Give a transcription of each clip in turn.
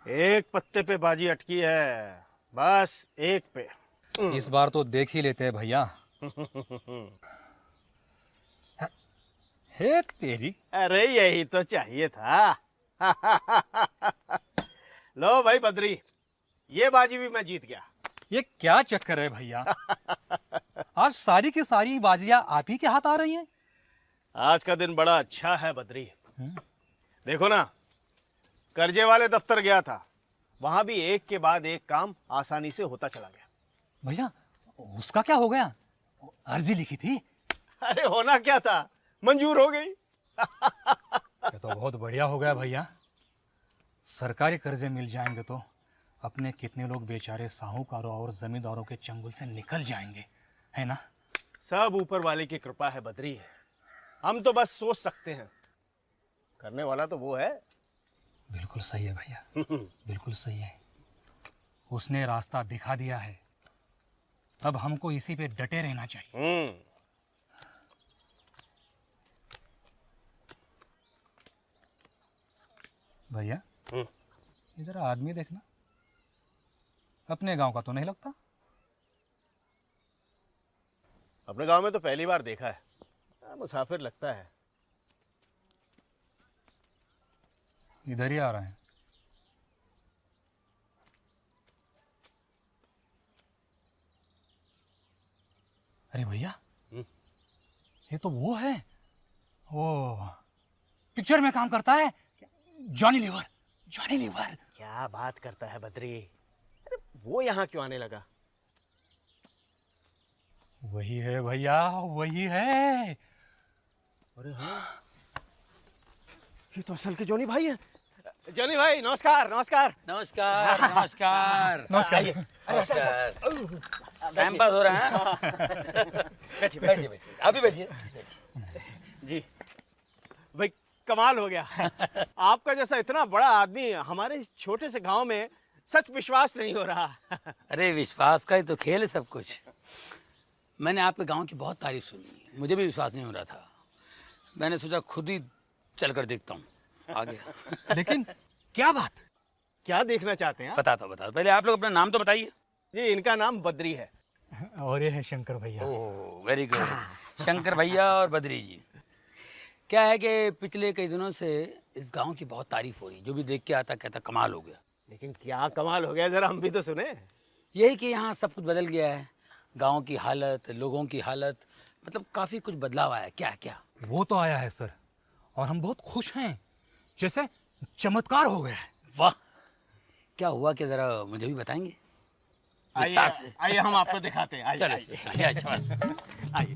एक पत्ते पे बाजी अटकी है, बस एक पे। इस बार तो देख ही लेते हैं भैया। हे तेरी। अरे यही तो चाहिए था। लो भाई बद्री, ये बाजी भी मैं जीत गया। ये क्या चक्कर है भैया? आज सारी की सारी बाजियां आप ही के हाथ आ रही हैं। आज का दिन बड़ा अच्छा है बद्री। देखो ना, कर्जे वाले दफ्तर गया था, वहां भी एक के बाद एक काम आसानी से होता चला गया। भैया उसका क्या हो गया? अर्जी लिखी थी। अरे होना क्या था, मंजूर हो गई। ये तो बहुत बढ़िया हो गया भैया। सरकारी कर्जे मिल जाएंगे तो अपने कितने लोग बेचारे साहूकारों और जमींदारों के चंगुल से निकल जाएंगे, है ना? सब ऊपर वाले की कृपा है बद्री। हम तो बस सोच सकते हैं, करने वाला तो वो है। बिल्कुल सही है भैया, बिल्कुल सही है। उसने रास्ता दिखा दिया है, अब हमको इसी पे डटे रहना चाहिए। भैया ये जरा आदमी देखना, अपने गांव का तो नहीं लगता। अपने गांव में तो पहली बार देखा है, मुसाफिर लगता है। इधर ही आ रहे हैं। अरे भैया ये तो वो है, वो पिक्चर में काम करता है, जॉनी लीवर। जॉनी लीवर क्या बात करता है बद्री? अरे वो यहाँ क्यों आने लगा? वही है भैया, वही है। अरे हाँ, ये तो असल के जॉनी भाई है। जॉनी भाई नमस्कार। नमस्कार नमस्कार नमस्कार नमस्कार। नमस्कार। टाइम पास हो रहा है। बैठिए बैठिए बैठिए, अभी बैठिए। जी भाई, कमाल हो गया। आपका जैसा इतना बड़ा आदमी हमारे इस छोटे से गांव में, सच विश्वास नहीं हो रहा। अरे विश्वास का ही तो खेल है सब कुछ। मैंने आपके गांव की बहुत तारीफ सुनी, मुझे भी विश्वास नहीं हो रहा था। मैंने सोचा खुद ही चल कर देखता हूँ। आ गया। लेकिन क्या बात? क्या देखना चाहते हैं आप? बताता हूँ। पहले आप लोग अपना नाम तो बताइए। जी इनका नाम बद्री है। और ये है शंकर भैया। Oh very good. शंकर भैया और बद्री जी। क्या है कि पिछले कई दिनों से इस गांव की बहुत तारीफ हो रही, जो भी देख के आता कहता कमाल हो गया। लेकिन क्या कमाल हो गया, जरा हम भी तो सुने। यही कि यहाँ सब कुछ बदल गया है, गांव की हालत, लोगों की हालत, मतलब काफ़ी कुछ बदलाव आया। क्या क्या? वो तो आया है सर, और हम बहुत खुश हैं, जैसे चमत्कार हो गया है। वाह, क्या हुआ कि जरा मुझे भी बताएंगे? आइए आइए, हम आपको दिखाते हैं। आइए चलो आइए। चलिए, अच्छा बस। आइए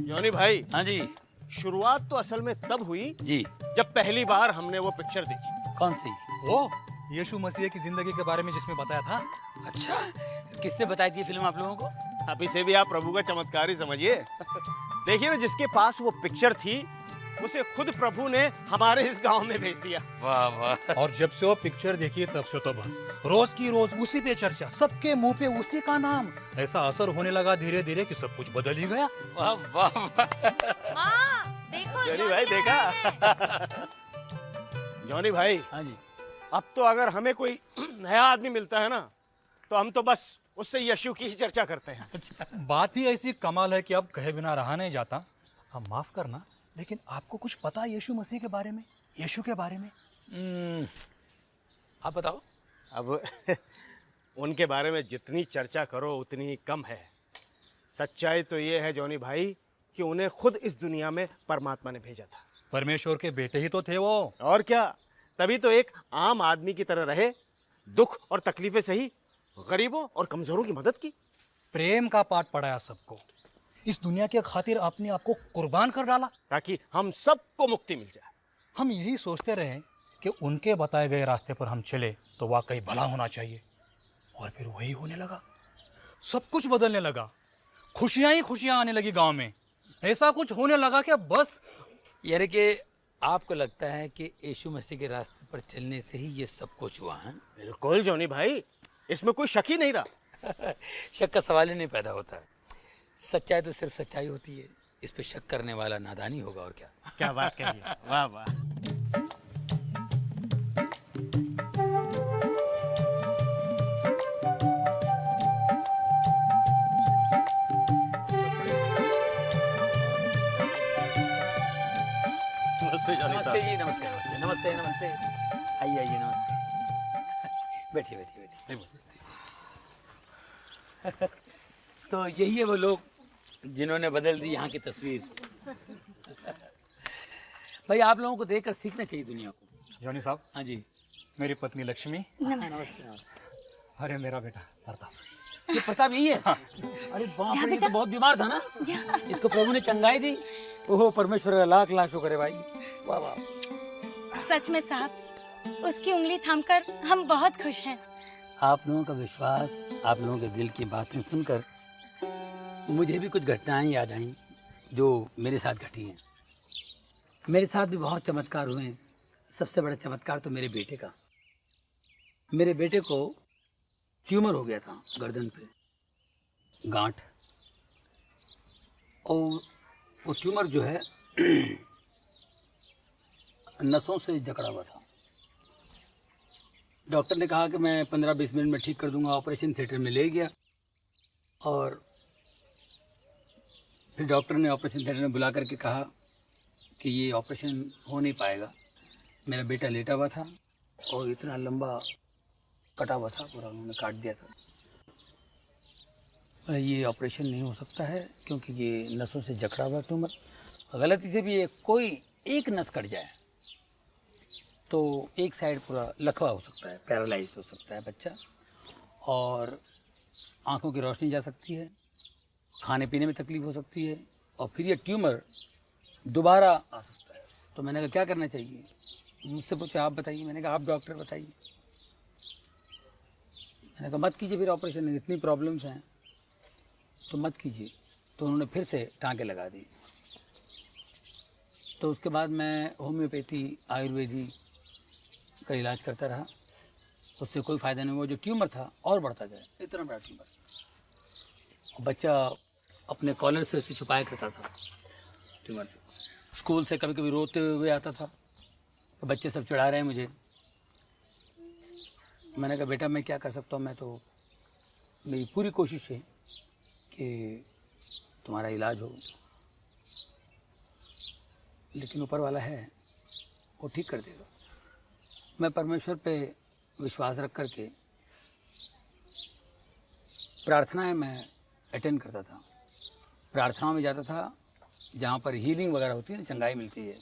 जॉनी भाई, हाँ जी शुरुआत तो असल में तब हुई जी। जब पहली बार हमने वो पिक्चर देखी। कौन सी? वो यीशु मसीह की जिंदगी के बारे में जिसमें बताया था। अच्छा, किसने बताई थी फिल्म आप लोगों को? अभी से भी आप प्रभु का चमत्कार ही समझिए। देखिए ना, जिसके पास वो पिक्चर थी उसे खुद प्रभु ने हमारे इस गांव में भेज दिया। वाह वाह। और जब से वो पिक्चर देखी तब से तो बस रोज की रोज उसी पे चर्चा, सबके मुंह पे उसी का नाम। ऐसा असर होने लगा धीरे धीरे कि सब कुछ बदल ही गया। वाह वाह वाह। माँ, देखो जॉनी भाई देखा? जॉनी भाई, हाँ जी। अब तो अगर हमें कोई नया आदमी मिलता है ना, तो हम तो बस उससे यीशु की ही चर्चा करते हैं। बात ही ऐसी कमाल है कि अब कहे बिना रहा नहीं जाता। अब माफ करना, लेकिन आपको कुछ पता है यीशु मसीह के बारे में, यीशु के बारे में? आप बताओ। अब उनके बारे में जितनी चर्चा करो उतनी ही कम है। सच्चाई तो ये है जॉनी भाई कि उन्हें खुद इस दुनिया में परमात्मा ने भेजा था। परमेश्वर के बेटे ही तो थे वो। और क्या, तभी तो एक आम आदमी की तरह रहे, दुख और तकलीफें सही, गरीबों और कमजोरों की मदद की। प्रेम का पाठ पढ़ाया सबको, इस दुनिया के खातिर अपने आप को कुर्बान कर डाला ताकि हम सबको मुक्ति मिल जाए। हम यही सोचते रहे कि उनके बताए गए रास्ते पर हम चले तो वाकई भला होना चाहिए, और फिर वही होने लगा। सब कुछ बदलने लगा, खुशियां ही खुशियां आने लगी गांव में। ऐसा कुछ होने लगा कि बस। यानी कि आपको लगता है कि यीशु मसीह के रास्ते पर चलने से ही ये सब कुछ हुआ है? बिल्कुल जॉनी भाई, इसमें कोई शक ही नहीं रहा। शक का सवाल ही नहीं पैदा होता। सच्चाई तो सिर्फ सच्चाई होती है, इस पे शक करने वाला नादानी होगा, और क्या। क्या बात कही है, वाह वाह। नमस्ते जी, नमस्ते नमस्ते नमस्ते नमस्ते। आइए आइए, नमस्ते। बैठिए बैठिए बैठिए। तो यही है वो लोग जिन्होंने बदल दी यहाँ की तस्वीर। भाई आप लोगों को देखकर सीखना चाहिए दुनिया को। जॉनी साहब, हाँ जी। मेरी पत्नी लक्ष्मी, नमस्ते। अरे मेरा बेटा प्रताप। ये प्रताप यही है? अरे बाप रे, ये तो बहुत बीमार था ना, इसको प्रभु ने चंगाई दी। ओहो परमेश्वर का लाख लाख शुक्र है भाई, वाह वाह। सच में साहब, उसकी उंगली थामकर हम बहुत खुश हैं। आप लोगों का विश्वास, आप लोगों के दिल की बातें सुनकर मुझे भी कुछ घटनाएं याद आई जो मेरे साथ घटी हैं। मेरे साथ भी बहुत चमत्कार हुए हैं। सबसे बड़ा चमत्कार तो मेरे बेटे का। मेरे बेटे को ट्यूमर हो गया था गर्दन पे, गांठ, और वो ट्यूमर जो है नसों से जकड़ा हुआ था। डॉक्टर ने कहा कि मैं 15-20 मिनट में ठीक कर दूंगा। ऑपरेशन थिएटर में ले गया और फिर डॉक्टर ने ऑपरेशन थिएटर में बुला करके कहा कि ये ऑपरेशन हो नहीं पाएगा। मेरा बेटा लेटा हुआ था और इतना लंबा कटा हुआ था, पूरा उन्होंने काट दिया था। ये ऑपरेशन नहीं हो सकता है क्योंकि ये नसों से जकड़ा हुआ ट्यूमर, गलती से भी ये कोई एक नस कट जाए तो एक साइड पूरा लकवा हो सकता है, पैरालाइज हो सकता है बच्चा, और आंखों की रोशनी जा सकती है, खाने पीने में तकलीफ हो सकती है, और फिर ये ट्यूमर दोबारा आ सकता है। तो मैंने कहा क्या करना चाहिए? मुझसे पूछा आप बताइए। मैंने कहा आप डॉक्टर बताइए। मैंने कहा मत कीजिए फिर ऑपरेशन, इतनी प्रॉब्लम्स हैं तो मत कीजिए। तो उन्होंने फिर से टाँके लगा दी। तो उसके बाद मैं होम्योपैथी, आयुर्वेदी का इलाज करता रहा, उससे कोई फ़ायदा नहीं हुआ। जो ट्यूमर था और बढ़ता गया, इतना बड़ा ट्यूमर, और बच्चा अपने कॉलर से उसे छुपाया करता था ट्यूमर से। स्कूल से कभी कभी रोते हुए आता था, तो बच्चे सब चिढ़ा रहे हैं मुझे। मैंने कहा बेटा मैं क्या कर सकता हूँ, मैं तो, मेरी पूरी कोशिश है कि तुम्हारा इलाज हो, लेकिन ऊपर वाला है वो ठीक कर देगा। मैं परमेश्वर पे विश्वास रख करके प्रार्थनाएं मैं अटेंड करता था। प्रार्थनाओं में जाता था जहाँ पर हीलिंग वगैरह होती है, चंगाई मिलती है,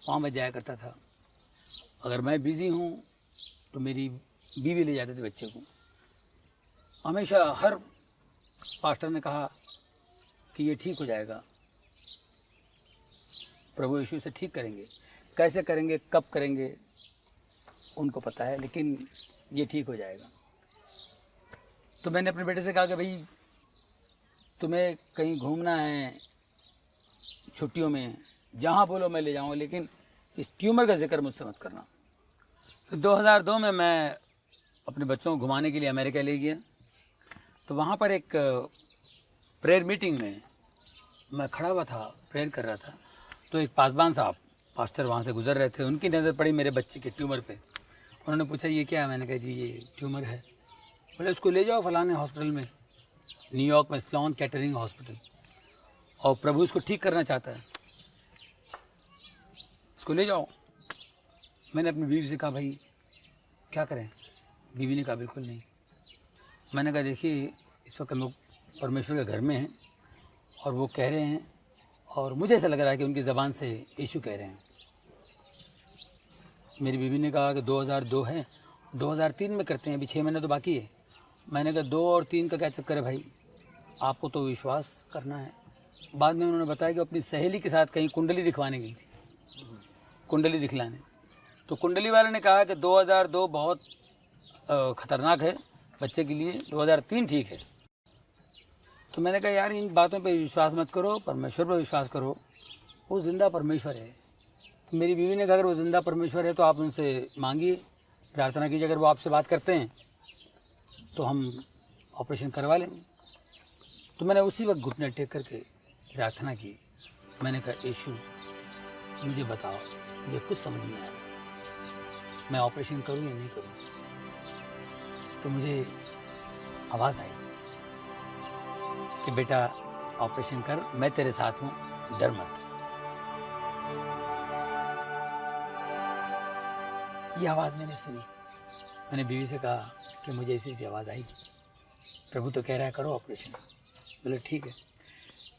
वहाँ मैं जाया करता था। अगर मैं बिज़ी हूँ तो मेरी बीवी ले जाती थी बच्चे को। हमेशा हर पास्टर ने कहा कि ये ठीक हो जाएगा, प्रभु यीशु से ठीक करेंगे। कैसे करेंगे, कब करेंगे उनको पता है, लेकिन ये ठीक हो जाएगा। तो मैंने अपने बेटे से कहा कि भाई तुम्हें कहीं घूमना है छुट्टियों में, जहाँ बोलो मैं ले जाऊँगा, लेकिन इस ट्यूमर का जिक्र मुझसे मत करना। तो 2002 में मैं अपने बच्चों को घुमाने के लिए अमेरिका ले गया। तो वहाँ पर एक प्रेयर मीटिंग में मैं खड़ा हुआ था, प्रेयर कर रहा था। तो एक पासबान साहब, पास्टर वहाँ से गुजर रहे थे, उनकी नज़र पड़ी मेरे बच्चे के ट्यूमर पे। उन्होंने पूछा ये क्या है? मैंने कहा जी ये ट्यूमर है। बोले उसको ले जाओ फलाने हॉस्पिटल में, न्यूयॉर्क में स्लोन कैटरिंग हॉस्पिटल, और प्रभु इसको ठीक करना चाहता है, इसको ले जाओ। मैंने अपनी बीवी से कहा भाई क्या करें? बीवी ने कहा बिल्कुल नहीं। मैंने कहा देखिए इस वक्त हम लोग परमेश्वर के घर में हैं और वो कह रहे हैं, और मुझे ऐसा लग रहा है कि उनकी ज़बान से यीशु कह रहे हैं। मेरी बीवी ने कहा कि 2002 है, 2003 में करते हैं, अभी 6 महीने तो बाकी है। मैंने कहा 2 और 3 का क्या चक्कर है भाई, आपको तो विश्वास करना है। बाद में उन्होंने बताया कि अपनी सहेली के साथ कहीं कुंडली दिखवाने गई थी, कुंडली दिखलाने। तो कुंडली वाले ने कहा कि 2002 बहुत ख़तरनाक है बच्चे के लिए, 2003 ठीक है। तो मैंने कहा यार इन बातों पे विश्वास मत करो, परमेश्वर पर विश्वास करो, वो ज़िंदा परमेश्वर है। तो मेरी बीवी ने कहा अगर वो ज़िंदा परमेश्वर है तो आप उनसे मांगिए, प्रार्थना कीजिए, अगर वो आपसे बात करते हैं तो हम ऑपरेशन करवा लेंगे। तो मैंने उसी वक्त घुटने टेक करके प्रार्थना की। मैंने कहा यीशु मुझे बताओ, मुझे कुछ समझ नहीं आया, मैं ऑपरेशन करूँ या नहीं करूँ। तो मुझे आवाज़ आई कि बेटा ऑपरेशन कर, मैं तेरे साथ हूँ, डर मत। ये आवाज़ मैंने सुनी। मैंने बीवी से कहा कि मुझे ऐसी आवाज़ आई, प्रभु तो कह रहा है करो ऑपरेशन। बोले ठीक है।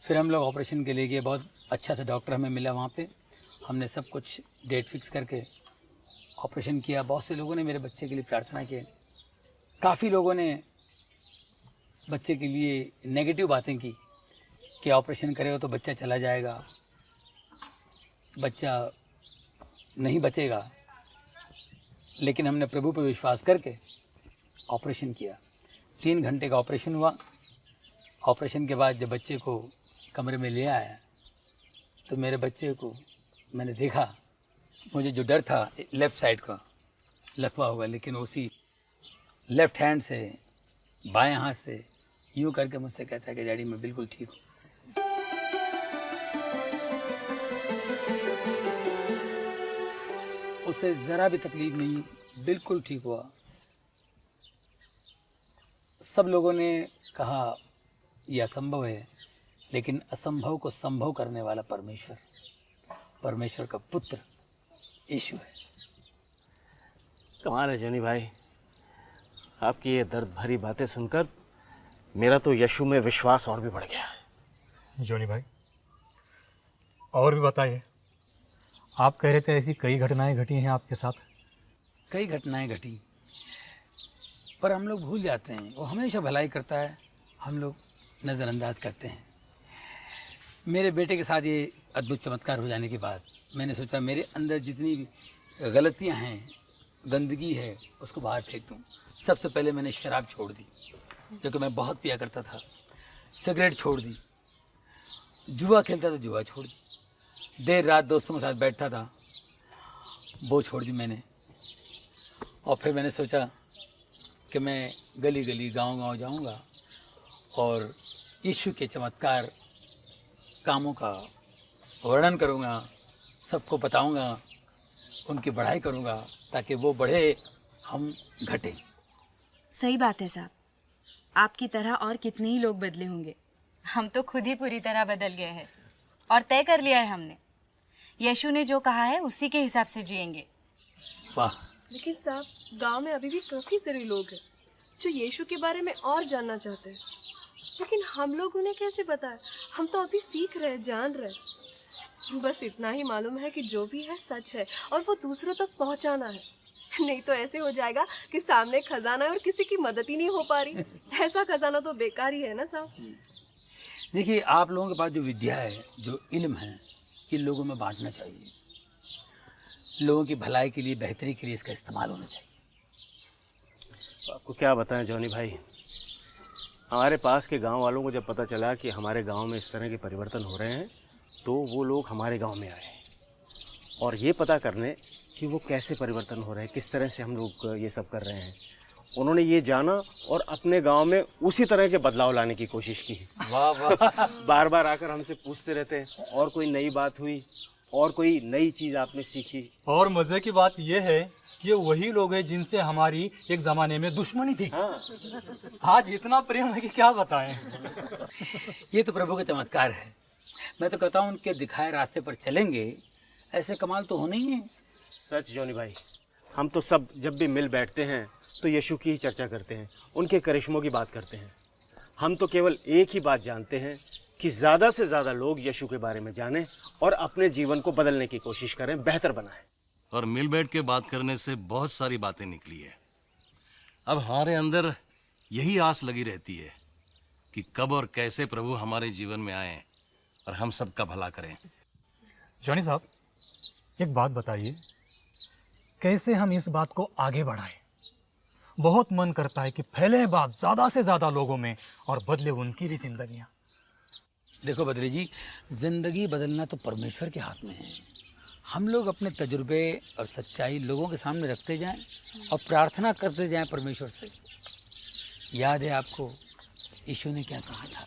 फिर हम लोग ऑपरेशन के लिए गए। बहुत अच्छा सा डॉक्टर हमें मिला वहाँ पे। हमने सब कुछ डेट फिक्स करके ऑपरेशन किया। बहुत से लोगों ने मेरे बच्चे के लिए प्रार्थना की। काफ़ी लोगों ने बच्चे के लिए नेगेटिव बातें की कि ऑपरेशन करेगा तो बच्चा चला जाएगा, बच्चा नहीं बचेगा। लेकिन हमने प्रभु पर विश्वास करके ऑपरेशन किया। 3 घंटे का ऑपरेशन हुआ। ऑपरेशन के बाद जब बच्चे को कमरे में ले आया तो मेरे बच्चे को मैंने देखा। मुझे जो डर था लेफ़्ट साइड का लकवा होगा, लेकिन उसी लेफ़्ट हैंड से बाएं हाथ से यूँ करके मुझसे कहता है कि डैडी मैं बिल्कुल ठीक हूँ। उसे ज़रा भी तकलीफ नहीं, बिल्कुल ठीक हुआ। सब लोगों ने कहा यह असंभव है, लेकिन असंभव को संभव करने वाला परमेश्वर, परमेश्वर का पुत्र यीशु है। कमाल है जॉनी भाई, आपकी ये दर्द भरी बातें सुनकर मेरा तो यीशु में विश्वास और भी बढ़ गया है। जॉनी भाई और भी बताइए। आप कह रहे थे ऐसी कई घटनाएं घटी हैं आपके साथ। कई घटनाएं घटी, पर हम लोग भूल जाते हैं। वो हमेशा भलाई करता है, हम लोग नज़रअंदाज करते हैं। मेरे बेटे के साथ ये अद्भुत चमत्कार हो जाने के बाद मैंने सोचा मेरे अंदर जितनी भी गलतियां हैं, गंदगी है, उसको बाहर फेंक दूँ। सबसे पहले मैंने शराब छोड़ दी, जो कि मैं बहुत पिया करता था। सिगरेट छोड़ दी, जुआ खेलता था, जुआ छोड़ दी। देर रात दोस्तों के साथ बैठता था, वो छोड़ दी मैंने। और फिर मैंने सोचा कि मैं गली गली गांव-गांव जाऊंगा और यीशु के चमत्कार कामों का वर्णन करूंगा, सबको बताऊंगा, उनकी बढ़ाई करूंगा, ताकि वो बढ़े, हम घटें। सही बात है साहब, आपकी तरह और कितने ही लोग बदले होंगे। हम तो खुद ही पूरी तरह बदल गए हैं और तय कर लिया है हमने, यीशु ने जो कहा है उसी के हिसाब से जिएंगे। वाह। लेकिन साहब गांव में अभी भी काफी सारे लोग हैं जो यीशु के बारे में और जानना चाहते हैं, लेकिन हम लोग उन्हें कैसे बताएं? हम तो अभी सीख रहे, जान रहे। बस इतना ही मालूम है कि जो भी है सच है और वो दूसरों तक पहुंचाना है। नहीं तो ऐसे हो जाएगा कि सामने खजाना है और किसी की मदद ही नहीं हो पा रही। ऐसा खजाना तो बेकार ही है ना साहब। देखिए, आप लोगों के पास जो विद्या है, जो इल्म है, ये लोगों में बांटना चाहिए। लोगों की भलाई के लिए, बेहतरी के लिए इसका इस्तेमाल होना चाहिए। तो आपको क्या बताएं जॉनी भाई, हमारे पास के गांव वालों को जब पता चला कि हमारे गांव में इस तरह के परिवर्तन हो रहे हैं, तो वो लोग हमारे गांव में आए और ये पता करने कि वो कैसे परिवर्तन हो रहे हैं, किस तरह से हम लोग ये सब कर रहे हैं। उन्होंने ये जाना और अपने गांव में उसी तरह के बदलाव लाने की कोशिश की। वाह वाह। बार बार आकर हमसे पूछते रहते हैं और कोई नई बात हुई और कोई नई चीज़ आपने सीखी। और मज़े की बात यह है कि वही लोग हैं जिनसे हमारी एक ज़माने में दुश्मनी थी। हाँ, आज इतना प्रेम है कि क्या बताएं। ये तो प्रभु का चमत्कार है। मैं तो कहता हूँ उनके दिखाए रास्ते पर चलेंगे, ऐसे कमाल तो होने ही है। सच जॉनी भाई, हम तो सब जब भी मिल बैठते हैं तो यीशु की ही चर्चा करते हैं, उनके करिश्मों की बात करते हैं। हम तो केवल एक ही बात जानते हैं कि ज़्यादा से ज़्यादा लोग यीशु के बारे में जानें और अपने जीवन को बदलने की कोशिश करें, बेहतर बनाएं। और मिल बैठ के बात करने से बहुत सारी बातें निकली है। अब हमारे अंदर यही आस लगी रहती है कि कब और कैसे प्रभु हमारे जीवन में आए और हम सबका भला करें। जॉनी साहब, एक बात बताइए, कैसे हम इस बात को आगे बढ़ाएं? बहुत मन करता है कि फैले बात ज़्यादा से ज़्यादा लोगों में और बदले उनकी भी जिंदगियां। देखो बद्री जी, जिंदगी बदलना तो परमेश्वर के हाथ में है। हम लोग अपने तजुर्बे और सच्चाई लोगों के सामने रखते जाएं और प्रार्थना करते जाएं परमेश्वर से। याद है आपको यीशु ने क्या कहा था?